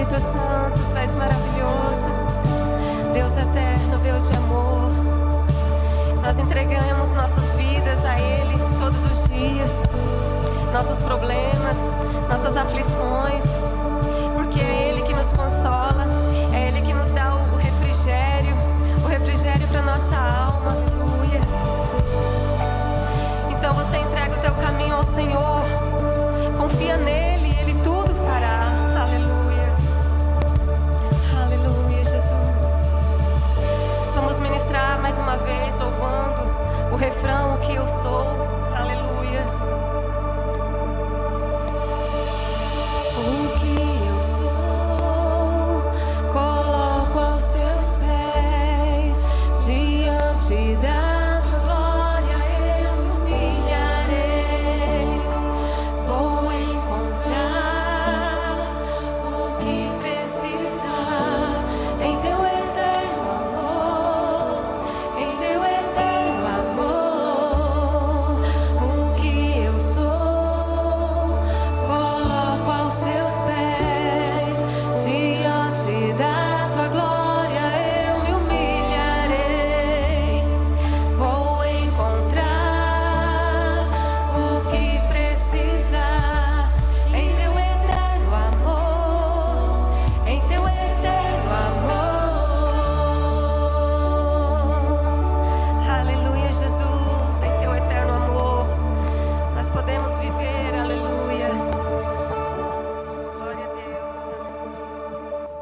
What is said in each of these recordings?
Espírito Santo, Tu és maravilhoso, Deus eterno, Deus de amor. Nós entregamos nossas vidas a Ele todos os dias, nossos problemas, nossas aflições, porque é Ele que nos consola, é Ele que nos dá o refrigério para nossa alma. Aleluias. Então você entrega o teu caminho ao Senhor, confia nele, Ele tudo fará. Aleluias. Aleluia, Jesus. Vamos ministrar mais uma vez, louvando o refrão, o que eu sou. Aleluias. O que eu sou, coloco aos teus pés, diante da tua glória eu me humilharei. Vou encontrar o que precisar em teu eterno amor, em teu eterno amor. O que eu sou, coloco aos teus pés, diante da tua glória eu me humilharei. Vou encontrar o que precisar em teu eterno amor, em teu eterno amor. Aleluia, Jesus, em teu eterno amor nós podemos viver. Aleluias. Glória a Deus.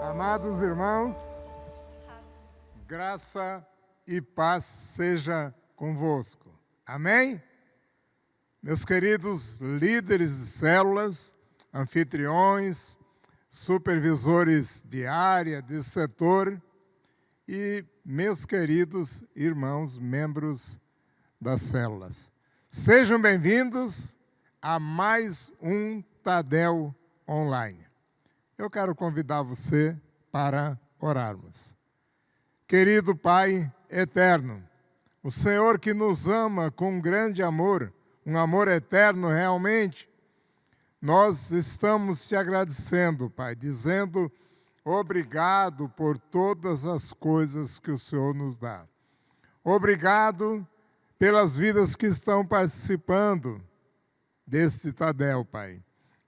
Amados irmãos, graça e paz seja convosco. Amém? Meus queridos líderes de células, anfitriões, supervisores de área, de setor e meus queridos irmãos, membros das células. Sejam bem-vindos a mais um Tadel Online. Eu quero convidar você para orarmos. Querido Pai eterno, o Senhor que nos ama com grande amor, um amor eterno realmente, nós estamos te agradecendo, Pai, dizendo obrigado por todas as coisas que o Senhor nos dá. Obrigado pelas vidas que estão participando deste Tadel, Pai,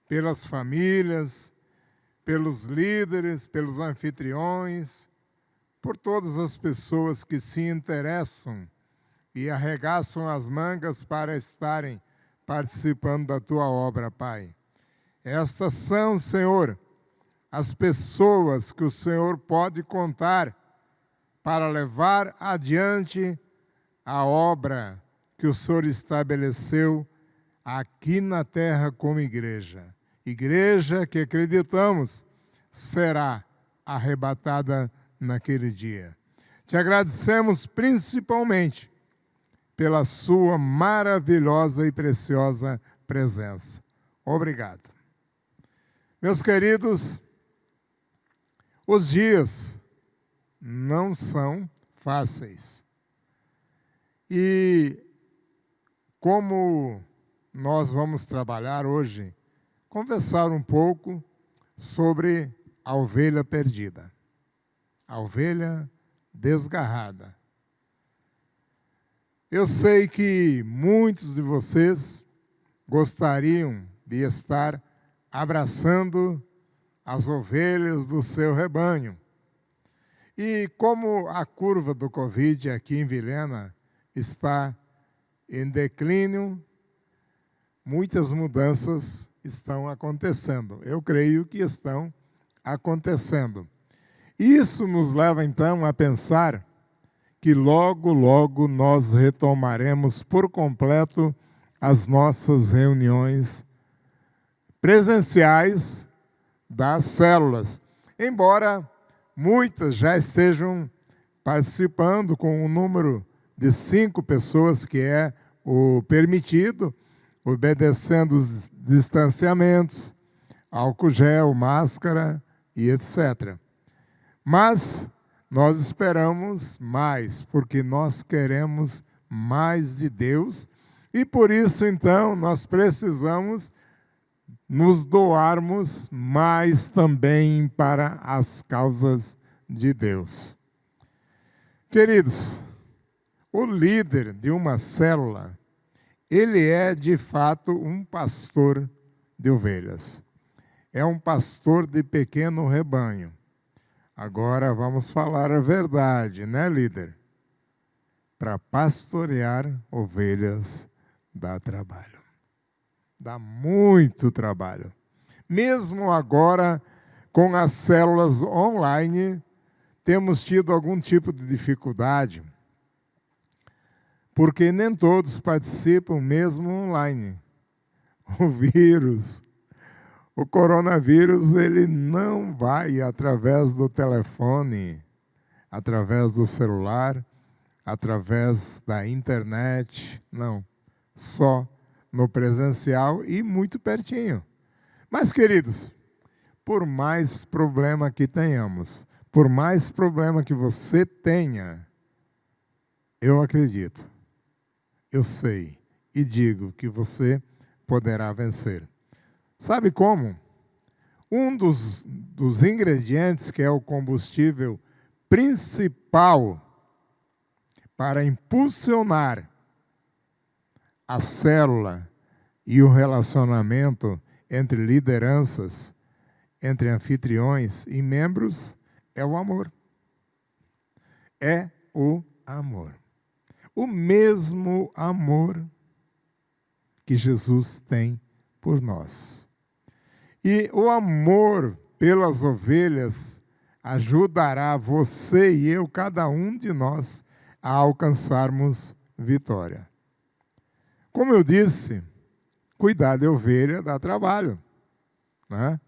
pelas famílias, pelos líderes, pelos anfitriões, por todas as pessoas que se interessam e arregaçam as mangas para estarem participando da Tua obra, Pai. Estas são, Senhor, as pessoas que o Senhor pode contar para levar adiante a obra que o Senhor estabeleceu aqui na terra como igreja. Igreja que acreditamos será arrebatada naquele dia. Te agradecemos principalmente pela sua maravilhosa e preciosa presença. Obrigado. Meus queridos, os dias não são fáceis. E como nós vamos trabalhar hoje, conversar um pouco sobre a ovelha perdida, a ovelha desgarrada. Eu sei que muitos de vocês gostariam de estar abraçando as ovelhas do seu rebanho. E como a curva do Covid aqui em Vilhena está em declínio, muitas mudanças estão acontecendo. Eu creio que estão acontecendo. Isso nos leva, então, a pensar que logo, logo nós retomaremos por completo as nossas reuniões presenciais das células. Embora muitas já estejam participando com um número de 5 pessoas, que é o permitido, obedecendo os distanciamentos, álcool gel, máscara e etc. Mas nós esperamos mais, porque nós queremos mais de Deus, e por isso, então, nós precisamos nos doarmos mais também para as causas de Deus. Queridos, o líder de uma célula, ele é de fato um pastor de ovelhas. É um pastor de pequeno rebanho. Agora vamos falar a verdade, né, líder? Para pastorear ovelhas dá trabalho. Dá muito trabalho. Mesmo agora, com as células online, temos tido algum tipo de dificuldade, porque nem todos participam mesmo online. O vírus, o coronavírus, ele não vai através do telefone, através do celular, através da internet, não. Só no presencial e muito pertinho. Mas, queridos, por mais problema que tenhamos, por mais problema que você tenha, eu acredito, eu sei e digo que você poderá vencer. Sabe como? Um dos ingredientes, que é o combustível principal para impulsionar a célula e o relacionamento entre lideranças, entre anfitriões e membros, é o amor. É o amor. O mesmo amor que Jesus tem por nós. E o amor pelas ovelhas ajudará você e eu, cada um de nós, a alcançarmos vitória. Como eu disse, cuidar de ovelha dá trabalho, né?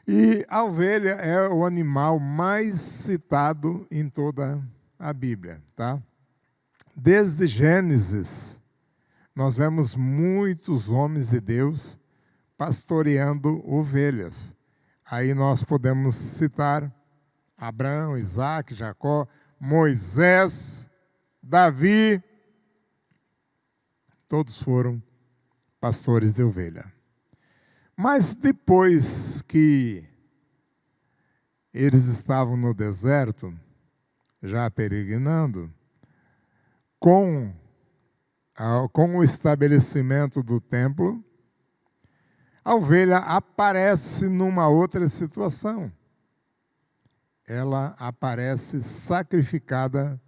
E a ovelha é o animal mais citado em toda a Bíblia, tá? Desde Gênesis, nós vemos muitos homens de Deus pastoreando ovelhas. Aí nós podemos citar Abraão, Isaac, Jacó, Moisés, Davi. Todos foram pastores de ovelha. Mas depois que eles estavam no deserto, já peregrinando, com o estabelecimento do templo, a ovelha aparece numa outra situação. Ela aparece sacrificada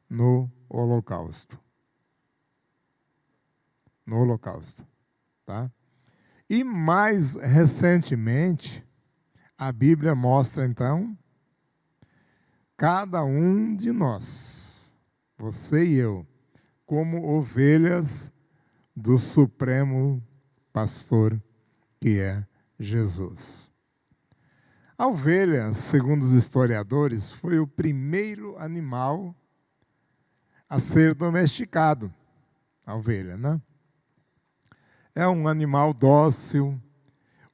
no holocausto. No holocausto, tá? E mais recentemente, a Bíblia mostra então, cada um de nós, você e eu, como ovelhas do Supremo Pastor, que é Jesus. A ovelha, segundo os historiadores, foi o primeiro animal a ser domesticado. A ovelha, né? É um animal dócil,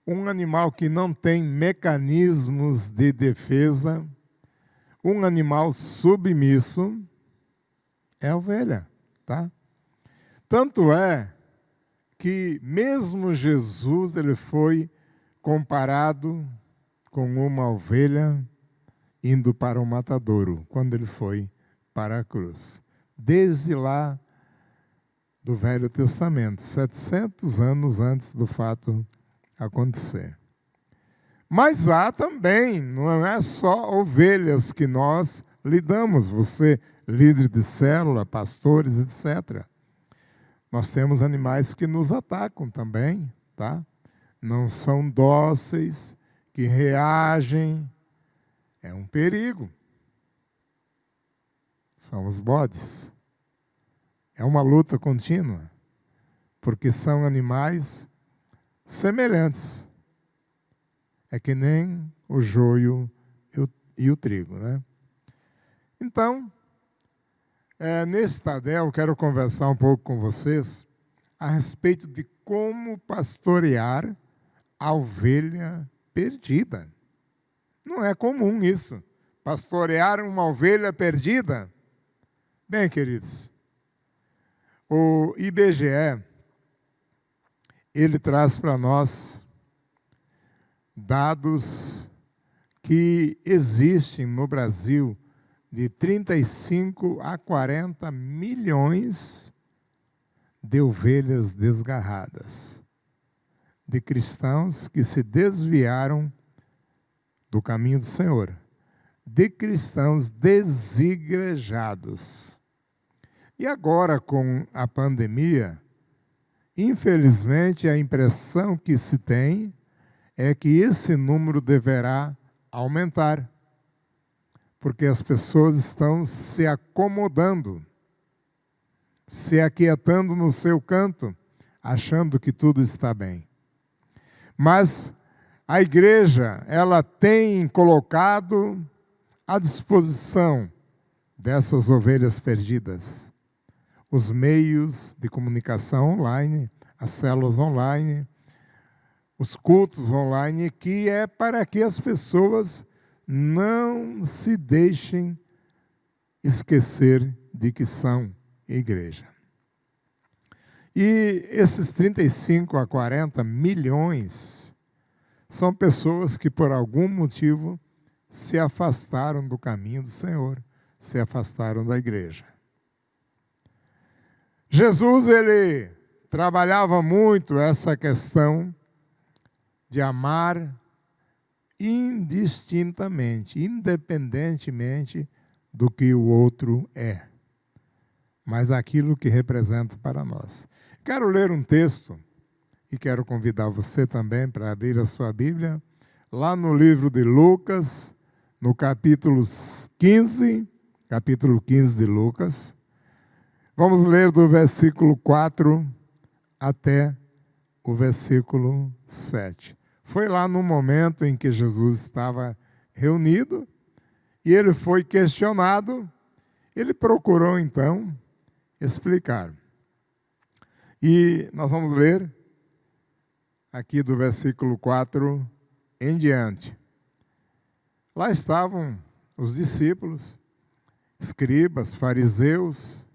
um animal que não tem mecanismos de defesa, um animal submisso, é a ovelha, tá? Tanto é que mesmo Jesus, ele foi comparado com uma ovelha indo para o matadouro, quando ele foi para a cruz. Desde lá do Velho Testamento, 700 anos antes do fato acontecer. Mas há também, não é só ovelhas que nós lidamos, você, líder de célula, pastores, etc. Nós temos animais que nos atacam também, tá? Não são dóceis, que reagem, é um perigo. São os bodes. É uma luta contínua, porque são animais semelhantes. É que nem o joio e o trigo, né? Então, nesse Tadel, eu quero conversar um pouco com vocês a respeito de como pastorear a ovelha perdida. Não é comum isso, pastorear uma ovelha perdida. Bem, queridos, o IBGE, ele traz para nós dados que existem no Brasil de 35 a 40 milhões de ovelhas desgarradas, de cristãos que se desviaram do caminho do Senhor, de cristãos desigrejados. E agora, com a pandemia, infelizmente, a impressão que se tem é que esse número deverá aumentar, porque as pessoas estão se acomodando, se aquietando no seu canto, achando que tudo está bem. Mas a igreja, ela tem colocado à disposição dessas ovelhas perdidas os meios de comunicação online, as células online, os cultos online, que é para que as pessoas não se deixem esquecer de que são igreja. E esses 35 a 40 milhões são pessoas que, por algum motivo, se afastaram do caminho do Senhor, se afastaram da igreja. Jesus, ele trabalhava muito essa questão de amar indistintamente, independentemente do que o outro é, mas aquilo que representa para nós. Quero ler um texto e quero convidar você também para abrir a sua Bíblia, lá no livro de Lucas, no capítulo 15 de Lucas. Vamos ler do versículo 4 até o versículo 7. Foi lá no momento em que Jesus estava reunido e ele foi questionado. Ele procurou, então, explicar. E nós vamos ler aqui do versículo 4 em diante. Lá estavam os discípulos, escribas, fariseus,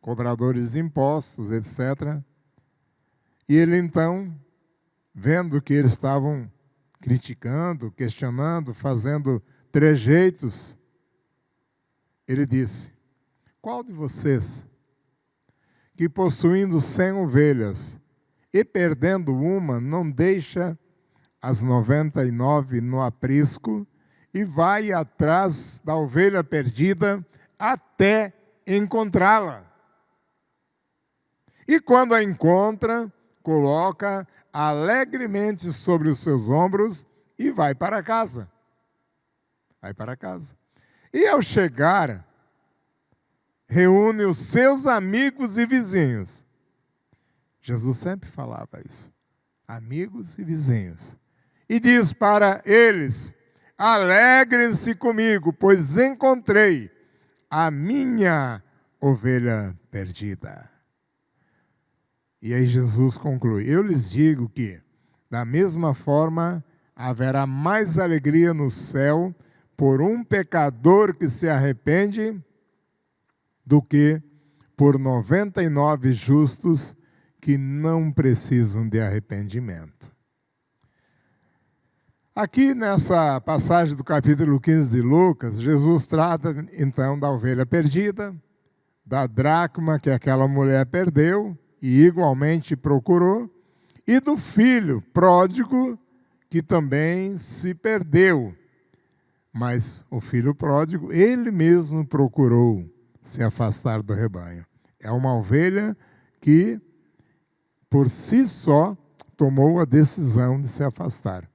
cobradores de impostos, etc. E ele, então, vendo que eles estavam criticando, questionando, fazendo trejeitos, ele disse: qual de vocês, que possuindo 100 ovelhas e perdendo uma, não deixa as 99 no aprisco e vai atrás da ovelha perdida até encontrá-la? E quando a encontra, coloca alegremente sobre os seus ombros e vai para casa. Vai para casa. E ao chegar, reúne os seus amigos e vizinhos. Jesus sempre falava isso. Amigos e vizinhos. E diz para eles: alegrem-se comigo, pois encontrei a minha ovelha perdida. E aí Jesus conclui: eu lhes digo que, da mesma forma, haverá mais alegria no céu por um pecador que se arrepende do que por 99 justos que não precisam de arrependimento. Aqui nessa passagem do capítulo 15 de Lucas, Jesus trata então da ovelha perdida, da dracma que aquela mulher perdeu e igualmente procurou, e do filho pródigo que também se perdeu. Mas o filho pródigo, ele mesmo procurou se afastar do rebanho. É uma ovelha que, por si só, tomou a decisão de se afastar.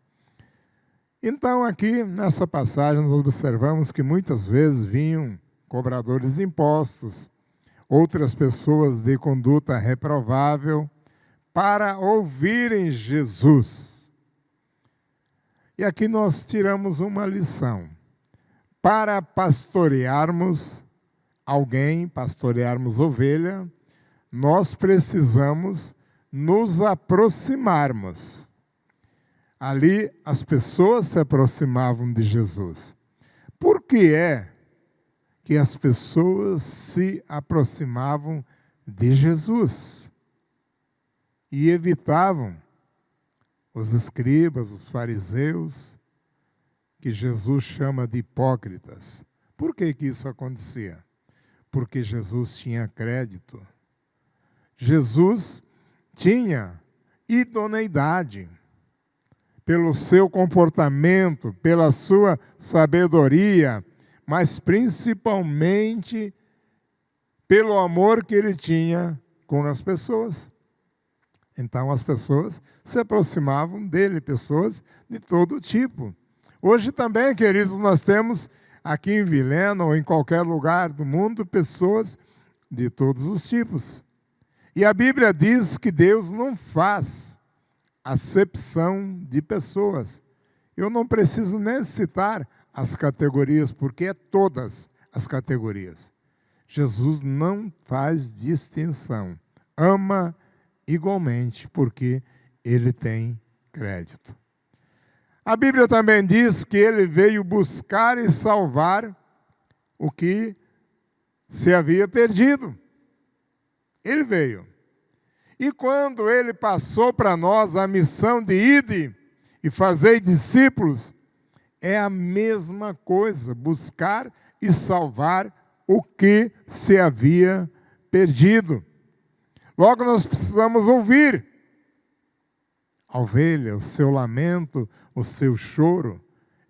Então, aqui, nessa passagem, nós observamos que muitas vezes vinham cobradores de impostos, outras pessoas de conduta reprovável, para ouvirem Jesus. E aqui nós tiramos uma lição. Para pastorearmos alguém, pastorearmos ovelha, nós precisamos nos aproximarmos. Ali as pessoas se aproximavam de Jesus. Por que é que as pessoas se aproximavam de Jesus? e evitavam os escribas, os fariseus, que Jesus chama de hipócritas. Por que isso acontecia? Porque Jesus tinha crédito. Jesus tinha idoneidade pelo seu comportamento, pela sua sabedoria, mas principalmente pelo amor que ele tinha com as pessoas. Então as pessoas se aproximavam dele, pessoas de todo tipo. Hoje também, queridos, nós temos aqui em Vilhena ou em qualquer lugar do mundo pessoas de todos os tipos. E a Bíblia diz que Deus não faz acepção de pessoas. Eu não preciso nem citar as categorias, porque é todas as categorias. Jesus não faz distinção. Ama igualmente, porque ele tem crédito. A Bíblia também diz que ele veio buscar e salvar o que se havia perdido. Ele veio. E quando ele passou para nós a missão de ide e fazer discípulos, é a mesma coisa, buscar e salvar o que se havia perdido. Logo nós precisamos ouvir a ovelha, o seu lamento, o seu choro,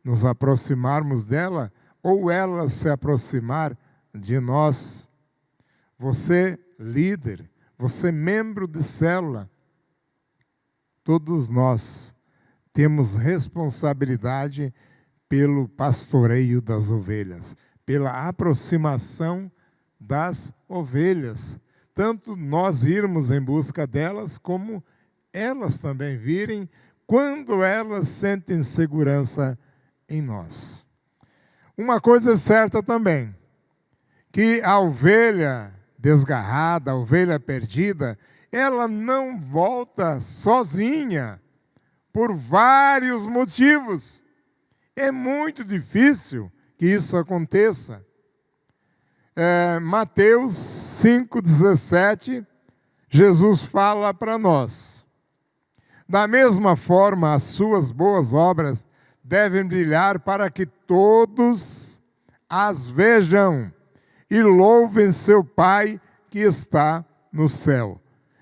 nos aproximarmos dela ou ela se aproximar de nós. Você, líder, você, membro de célula, todos nós temos responsabilidade pelo pastoreio das ovelhas, pela aproximação das ovelhas. Tanto nós irmos em busca delas, como elas também virem quando elas sentem segurança em nós. Uma coisa é certa também, que a ovelha desgarrada, a ovelha perdida, ela não volta sozinha, por vários motivos. É muito difícil que isso aconteça. Mateus 5,17, Jesus fala para nós: da mesma forma, as suas boas obras devem brilhar para que todos as vejam e louvem seu Pai que está no céu.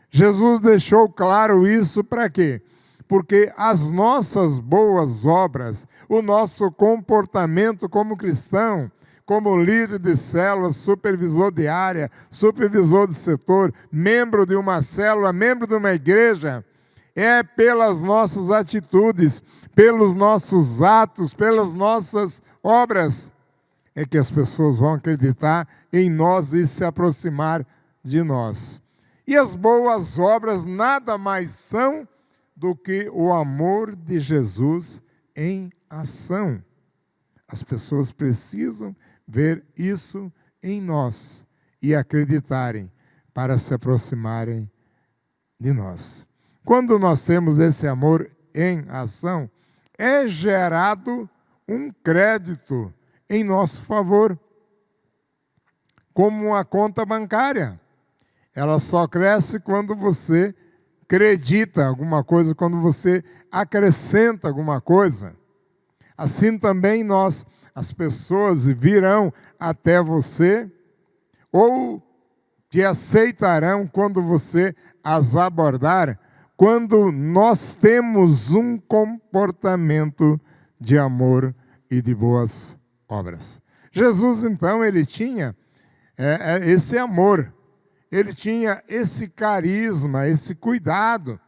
Jesus deixou claro isso para quê? Porque as nossas boas obras, o nosso comportamento como cristão, como líder de célula, supervisor de área, supervisor de setor, membro de uma célula, membro de uma igreja, é pelas nossas atitudes, pelos nossos atos, pelas nossas obras, é que as pessoas vão acreditar em nós e se aproximar de nós. E as boas obras nada mais são do que o amor de Jesus em ação. As pessoas precisam ver isso em nós e acreditarem para se aproximarem de nós. Quando nós temos esse amor em ação, é gerado um crédito em nosso favor, como uma conta bancária. Ela só cresce quando você acredita alguma coisa, quando você acrescenta alguma coisa. Assim também nós, as pessoas virão até você ou te aceitarão quando você as abordar, quando nós temos um comportamento de amor e de boas obras. Jesus, então, ele tinha esse amor, ele tinha esse carisma, esse cuidado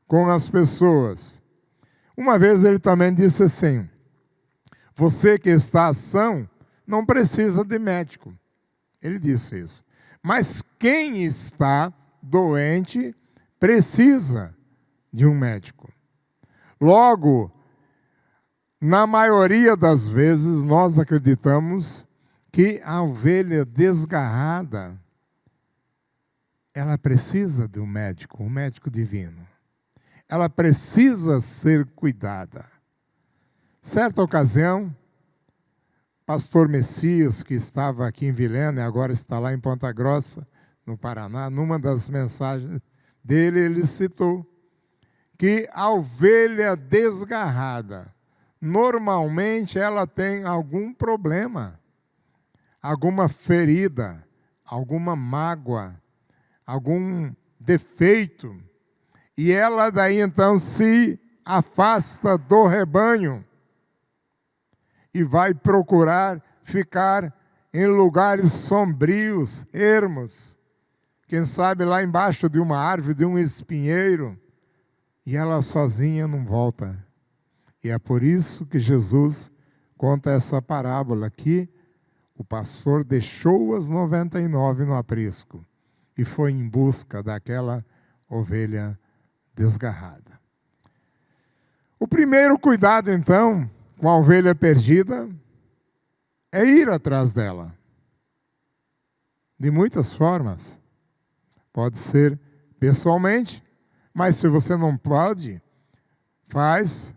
com as pessoas. Uma vez ele também disse assim: você que está são, não precisa de médico. Ele disse isso. Mas quem está doente precisa de um médico. Logo, na maioria das vezes, nós acreditamos que a ovelha desgarrada, ela precisa de um médico divino. Ela precisa ser cuidada. Certa ocasião, pastor Messias, que estava aqui em Vilhena e agora está lá em Ponta Grossa, no Paraná, numa das mensagens dele, ele citou que a ovelha desgarrada, normalmente ela tem algum problema, alguma ferida, alguma mágoa, algum defeito, e ela daí então se afasta do rebanho e vai procurar ficar em lugares sombrios, ermos, quem sabe lá embaixo de uma árvore, de um espinheiro, e ela sozinha não volta. E é por isso que Jesus conta essa parábola aqui. O pastor deixou as 99 no aprisco e foi em busca daquela ovelha desgarrada. O primeiro cuidado, então, com a ovelha perdida é ir atrás dela. De muitas formas. Pode ser pessoalmente, mas se você não pode, faz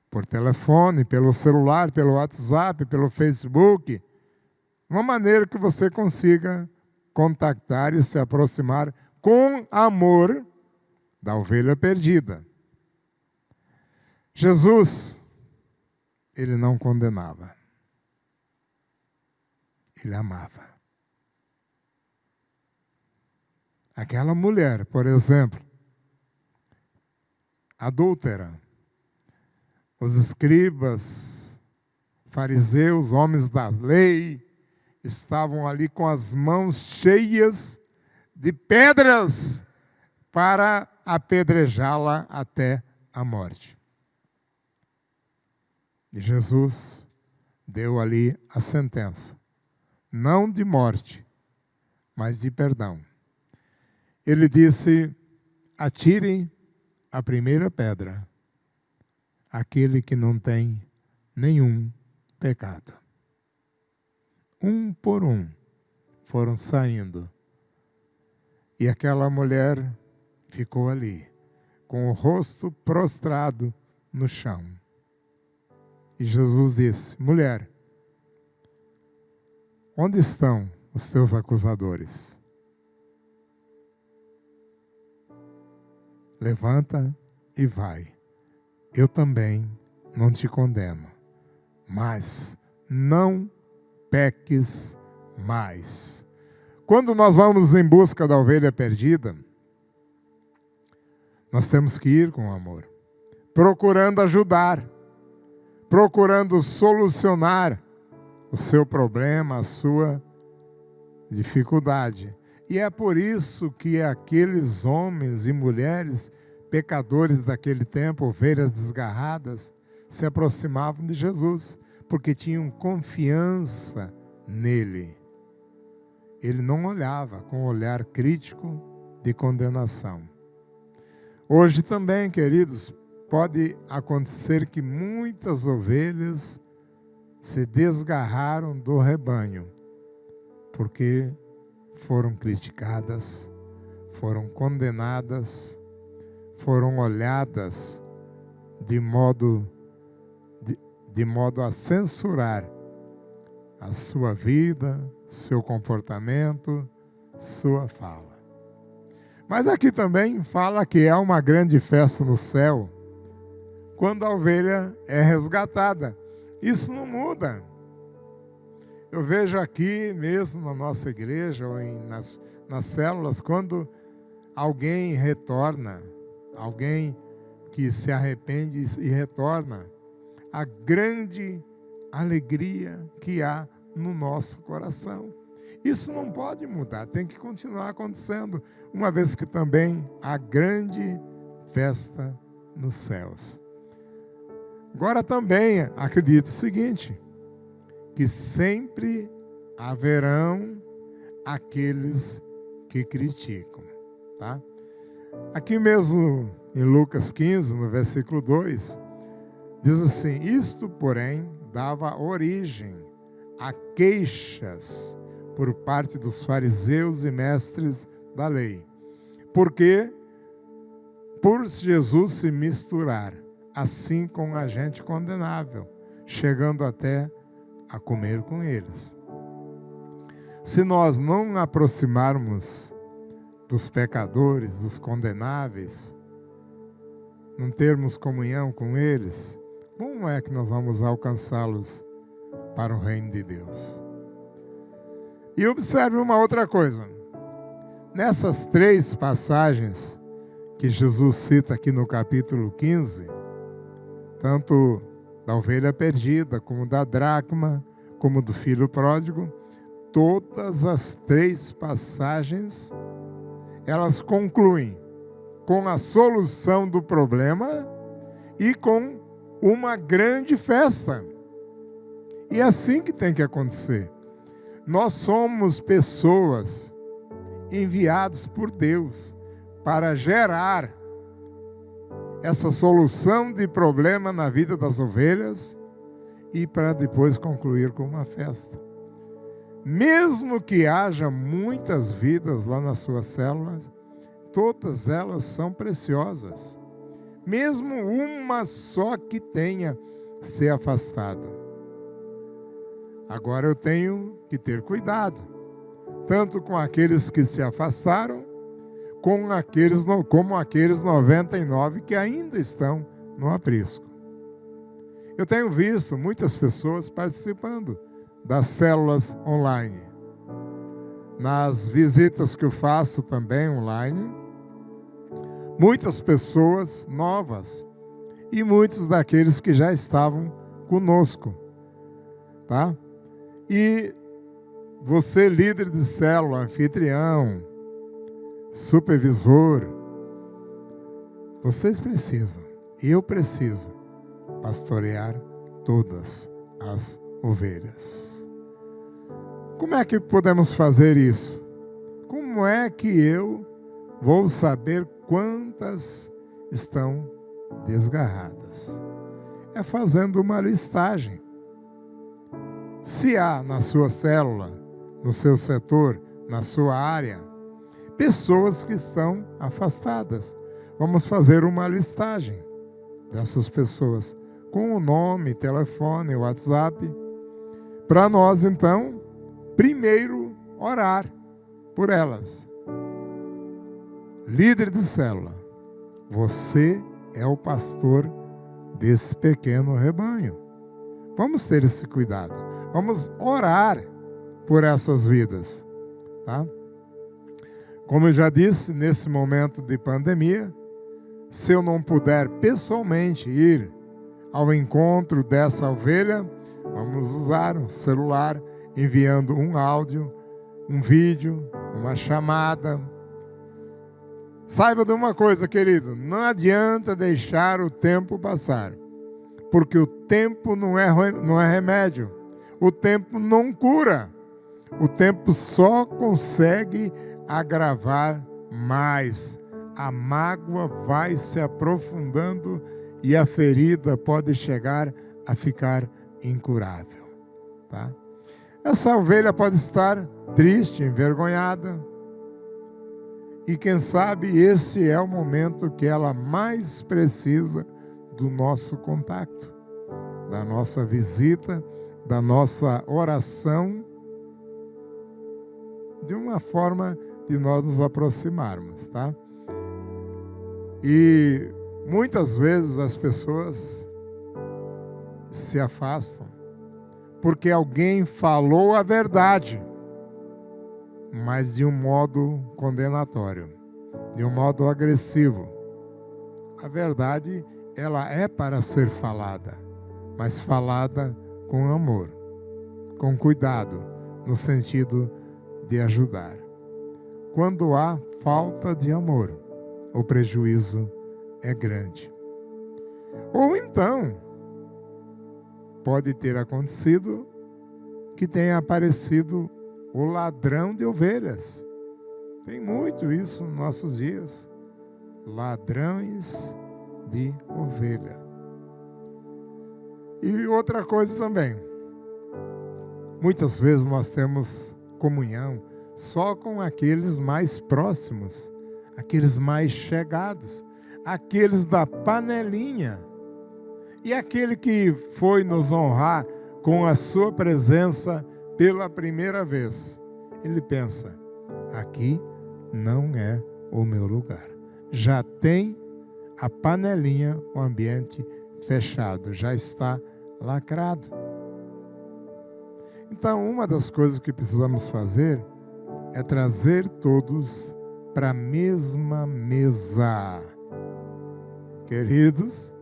por telefone, pelo celular, pelo WhatsApp, pelo Facebook, uma maneira que você consiga contactar e se aproximar com amor da ovelha perdida. Jesus, ele não condenava. Ele amava. Aquela mulher, por exemplo, adúltera, os escribas, fariseus, homens da lei, estavam ali com as mãos cheias de pedras para apedrejá-la até a morte. E Jesus deu ali a sentença, não de morte, mas de perdão. Ele disse: atirem a primeira pedra, aquele que não tem nenhum pecado. Um por um foram saindo. E aquela mulher ficou ali, com o rosto prostrado no chão. E Jesus disse: mulher, onde estão os teus acusadores? Levanta e vai. Eu também não te condeno, mas não peques mais. Quando nós vamos em busca da ovelha perdida, nós temos que ir com amor, procurando ajudar, procurando solucionar o seu problema, a sua dificuldade. E é por isso que aqueles homens e mulheres, pecadores daquele tempo, ovelhas desgarradas, se aproximavam de Jesus, porque tinham confiança nele. Ele não olhava com um olhar crítico de condenação. Hoje também, queridos, pode acontecer que muitas ovelhas se desgarraram do rebanho, porque foram criticadas, foram condenadas, foram olhadas de modo a censurar a sua vida, seu comportamento, sua fala. Mas aqui também fala que há uma grande festa no céu quando a ovelha é resgatada. Isso não muda. Eu vejo aqui mesmo na nossa igreja ou nas células, quando alguém retorna, alguém que se arrepende e retorna, a grande alegria que há no nosso coração. Isso não pode mudar, tem que continuar acontecendo, uma vez que também há grande festa nos céus. Agora também acredito o seguinte, que sempre haverão aqueles que criticam, tá? Aqui mesmo em Lucas 15, no versículo 2, diz assim: isto, porém, dava origem a queixas por parte dos fariseus e mestres da lei. Porque por Jesus se misturar assim com a gente condenável, chegando até a comer com eles. Se nós não aproximarmos dos pecadores, dos condenáveis, não termos comunhão com eles, como é que nós vamos alcançá-los para o reino de Deus? E observe uma outra coisa. Nessas 3 passagens que Jesus cita aqui no capítulo 15, tanto da ovelha perdida, como da dracma, como do filho pródigo, todas as 3 passagens, elas concluem com a solução do problema e com uma grande festa. E é assim que tem que acontecer. Nós somos pessoas enviadas por Deus para gerar essa solução de problema na vida das ovelhas e para depois concluir com uma festa. Mesmo que haja muitas vidas lá nas suas células, todas elas são preciosas. Mesmo uma só que tenha se afastado. Agora eu tenho que ter cuidado, tanto com aqueles que se afastaram, como aqueles 99 que ainda estão no aprisco. Eu tenho visto muitas pessoas participando das células online. Nas visitas que eu faço também online, muitas pessoas novas e muitos daqueles que já estavam conosco, tá? E você, líder de célula, anfitrião, supervisor, vocês precisam, eu preciso, pastorear todas as ovelhas. Como é que podemos fazer isso? Como é que eu vou saber quantas estão desgarradas? É fazendo uma listagem. Se há na sua célula, no seu setor, na sua área, pessoas que estão afastadas, vamos fazer uma listagem dessas pessoas, com o nome, telefone, WhatsApp, para nós então, primeiro, orar por elas. Líder de célula, você é o pastor desse pequeno rebanho. Vamos ter esse cuidado. Vamos orar por essas vidas, tá? Como eu já disse, nesse momento de pandemia, se eu não puder pessoalmente ir ao encontro dessa ovelha, vamos usar um celular, enviando um áudio, um vídeo, uma chamada. Saiba de uma coisa, querido, não adianta deixar o tempo passar, porque o tempo não é remédio, o tempo não cura, o tempo só consegue agravar mais. A mágoa vai se aprofundando e a ferida pode chegar a ficar incurável, tá? Essa ovelha pode estar triste, envergonhada, e quem sabe esse é o momento que ela mais precisa do nosso contato, da nossa visita, da nossa oração, de uma forma de nós nos aproximarmos, tá? E muitas vezes as pessoas se afastam porque alguém falou a verdade, mas de um modo condenatório, de um modo agressivo. A verdade, ela é para ser falada, mas falada com amor, com cuidado, no sentido de ajudar. Quando há falta de amor, o prejuízo é grande. Ou então, pode ter acontecido que tenha aparecido o ladrão de ovelhas. Tem muito isso nos nossos dias. Ladrões de ovelha. E outra coisa também. Muitas vezes nós temos comunhão só com aqueles mais próximos, aqueles mais chegados, aqueles da panelinha. E aquele que foi nos honrar com a sua presença pela primeira vez, ele pensa, aqui não é o meu lugar. Já tem a panelinha, o ambiente fechado, já está lacrado. Então, uma das coisas que precisamos fazer é trazer todos para a mesma mesa. Queridos,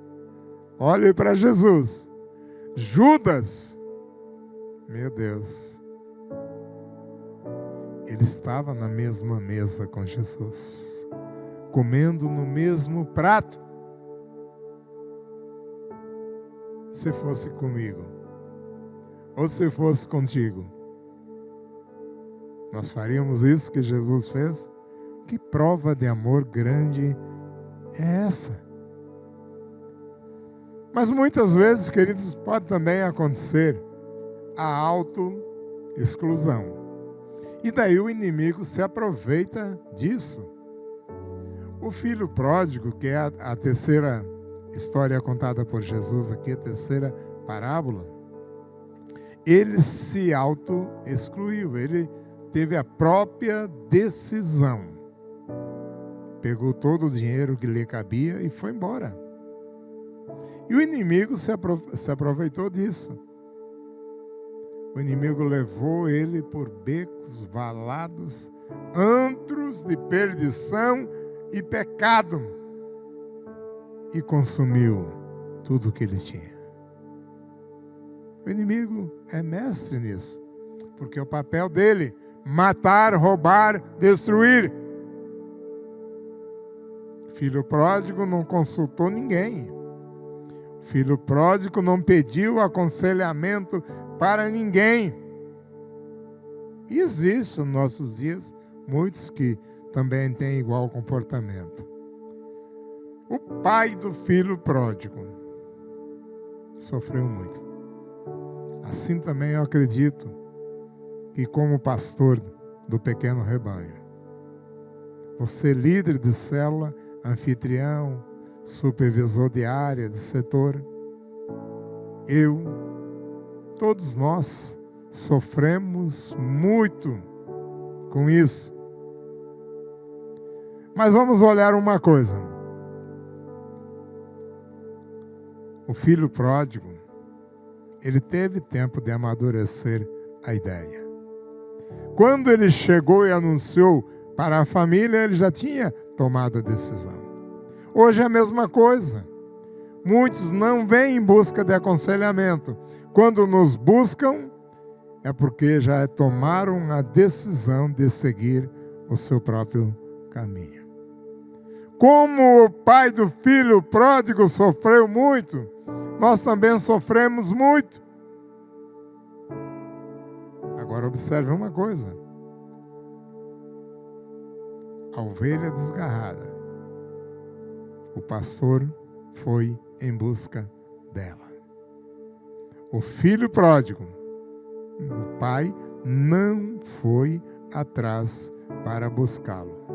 olhem para Jesus. Judas, meu Deus, ele estava na mesma mesa com Jesus, comendo no mesmo prato. Se fosse comigo, ou se fosse contigo, nós faríamos isso que Jesus fez? Que prova de amor grande é essa? Mas muitas vezes, queridos, pode também acontecer a auto-exclusão. E daí o inimigo se aproveita disso. O filho pródigo, que é a terceira história contada por Jesus aqui, a terceira parábola, ele se auto-excluiu, ele teve a própria decisão. Pegou todo o dinheiro que lhe cabia e foi embora. E o inimigo se aproveitou disso. O inimigo levou ele por becos, valados, antros de perdição e pecado. E consumiu tudo o que ele tinha. O inimigo é mestre nisso. Porque o papel dele, matar, roubar, destruir. Filho pródigo não consultou ninguém. Filho pródigo não pediu aconselhamento para ninguém. E existe nos nossos dias muitos que também têm igual comportamento. O pai do filho pródigo sofreu muito. Assim também eu acredito que, como pastor do pequeno rebanho, você, líder de célula, anfitrião, supervisor de área, de setor, eu, todos nós sofremos muito com isso. Mas vamos olhar uma coisa. O filho pródigo, ele teve tempo de amadurecer a ideia. Quando ele chegou e anunciou para a família, ele já tinha tomado a decisão. Hoje é a mesma coisa. Muitos não vêm em busca de aconselhamento. Quando nos buscam, é porque já tomaram a decisão de seguir o seu próprio caminho. Como o pai do filho pródigo sofreu muito, nós também sofremos muito. Agora observe uma coisa. A ovelha desgarrada. O pastor foi em busca dela. O filho pródigo, o pai não foi atrás para buscá-lo.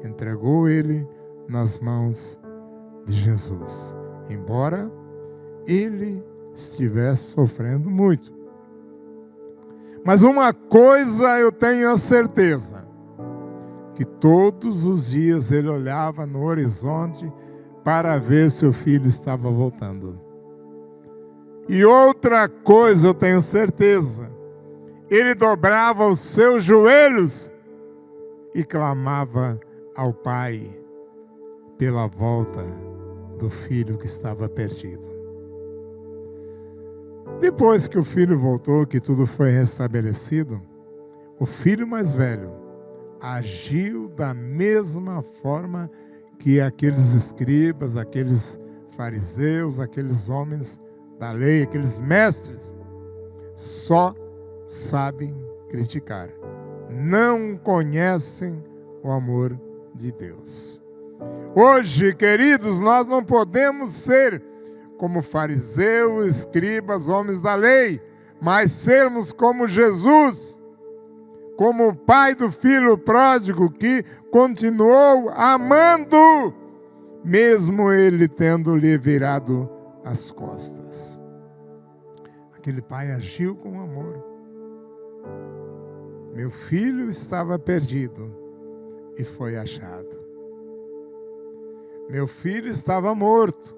Entregou ele nas mãos de Jesus, embora ele estivesse sofrendo muito. Mas uma coisa eu tenho a certeza, que todos os dias ele olhava no horizonte para ver se o filho estava voltando. E outra coisa eu tenho certeza, ele dobrava os seus joelhos e clamava ao Pai pela volta do filho que estava perdido. Depois que o filho voltou, que tudo foi restabelecido, o filho mais velho agiu da mesma forma que aqueles escribas, aqueles fariseus, aqueles homens da lei, aqueles mestres, só sabem criticar. Não conhecem o amor de Deus. Hoje, queridos, nós não podemos ser como fariseus, escribas, homens da lei, mas sermos como Jesus, como o pai do filho pródigo que continuou amando, mesmo ele tendo lhe virado as costas. Aquele pai agiu com amor. Meu filho estava perdido, e foi achado. Meu filho estava morto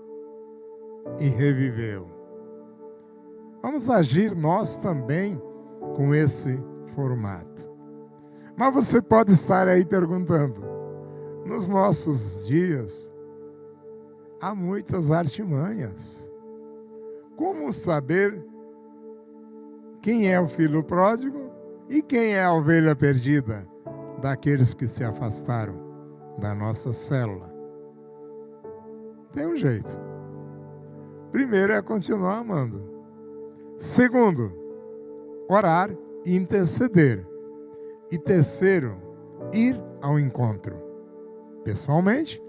e reviveu. Vamos agir nós também com esse formato. Mas você pode estar aí perguntando, nos nossos dias, há muitas artimanhas. Como saber quem é o filho pródigo e quem é a ovelha perdida daqueles que se afastaram da nossa célula? Tem um jeito. Primeiro é continuar amando. Segundo, orar e interceder. E terceiro, ir ao encontro, pessoalmente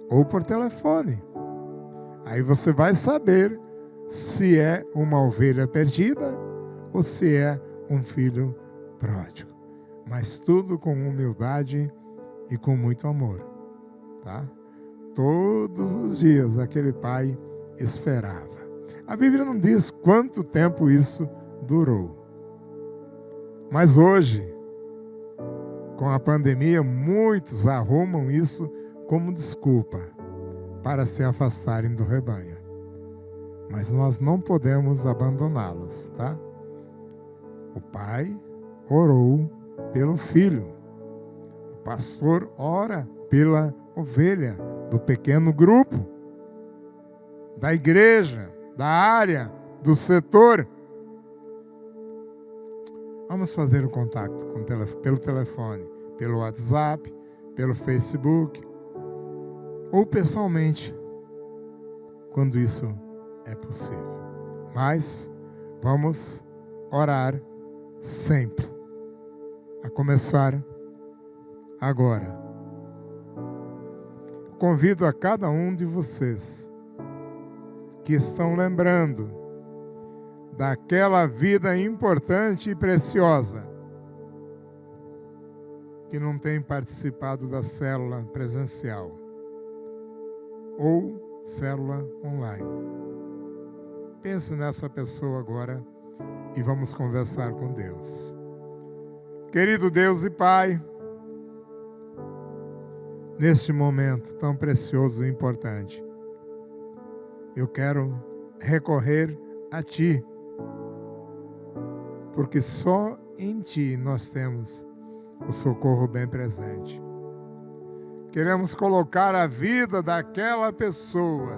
ou por telefone. Aí você vai saber se é uma ovelha perdida ou se é um filho pródigo. Mas tudo com humildade e com muito amor, tá? Todos os dias aquele pai esperava. A Bíblia não diz quanto tempo isso durou. Mas hoje, com a pandemia, muitos arrumam isso como desculpa para se afastarem do rebanho. Mas nós não podemos abandoná-los, tá? O pai orou pelo filho. O pastor ora pela ovelha do pequeno grupo, da igreja, da área, do setor. Vamos fazer um contato pelo telefone, pelo WhatsApp, pelo Facebook, ou pessoalmente, quando isso é possível. Mas vamos orar sempre, a começar agora. Convido a cada um de vocês que estão lembrando daquela vida importante e preciosa, que não tem participado da célula presencial ou célula online. Pense nessa pessoa agora e vamos conversar com Deus. Querido Deus e Pai, neste momento tão precioso e importante, eu quero recorrer a Ti, porque só em Ti nós temos o socorro bem presente. Queremos colocar a vida daquela pessoa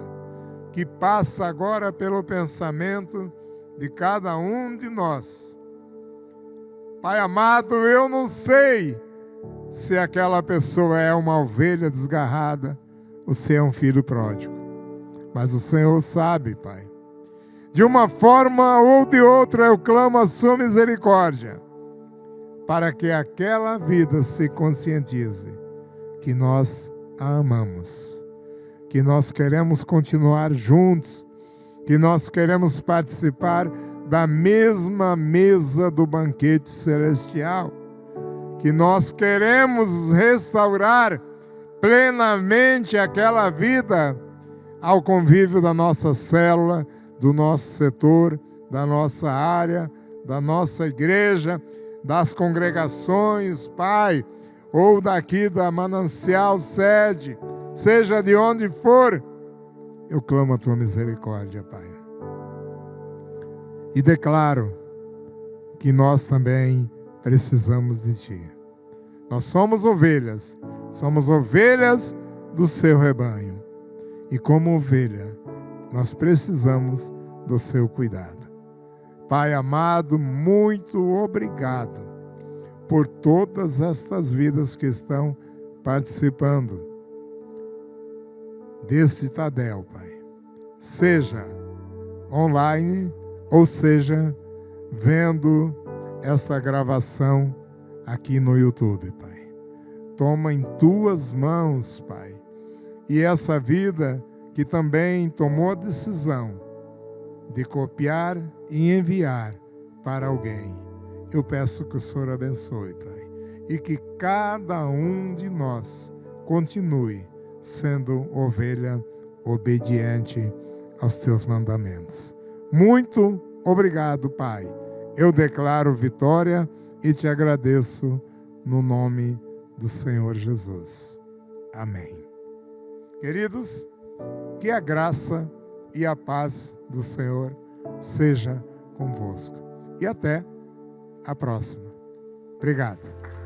que passa agora pelo pensamento de cada um de nós. Pai amado, eu não sei se aquela pessoa é uma ovelha desgarrada ou se é um filho pródigo. Mas o Senhor sabe, Pai. De uma forma ou de outra eu clamo a sua misericórdia, para que aquela vida se conscientize que nós a amamos, que nós queremos continuar juntos, que nós queremos participar da mesma mesa do banquete celestial, que nós queremos restaurar plenamente aquela vida ao convívio da nossa célula, do nosso setor, da nossa área, da nossa igreja, das congregações, Pai, ou daqui da Manancial Sede, seja de onde for, eu clamo a Tua misericórdia, Pai. E declaro que nós também precisamos de Ti. Nós somos ovelhas do Seu rebanho. E como ovelha, nós precisamos do Seu cuidado. Pai amado, muito obrigado por todas estas vidas que estão participando desse Tadel, Pai. Seja online ou seja vendo essa gravação aqui no YouTube, Pai. Toma em Tuas mãos, Pai. E essa vida que também tomou a decisão de copiar e enviar para alguém, eu peço que o Senhor abençoe, Pai, e que cada um de nós continue sendo ovelha obediente aos Teus mandamentos. Muito obrigado, Pai. Eu declaro vitória e Te agradeço no nome do Senhor Jesus. Amém. Queridos, que a graça e a paz do Senhor seja convosco. E até a próxima. Obrigado.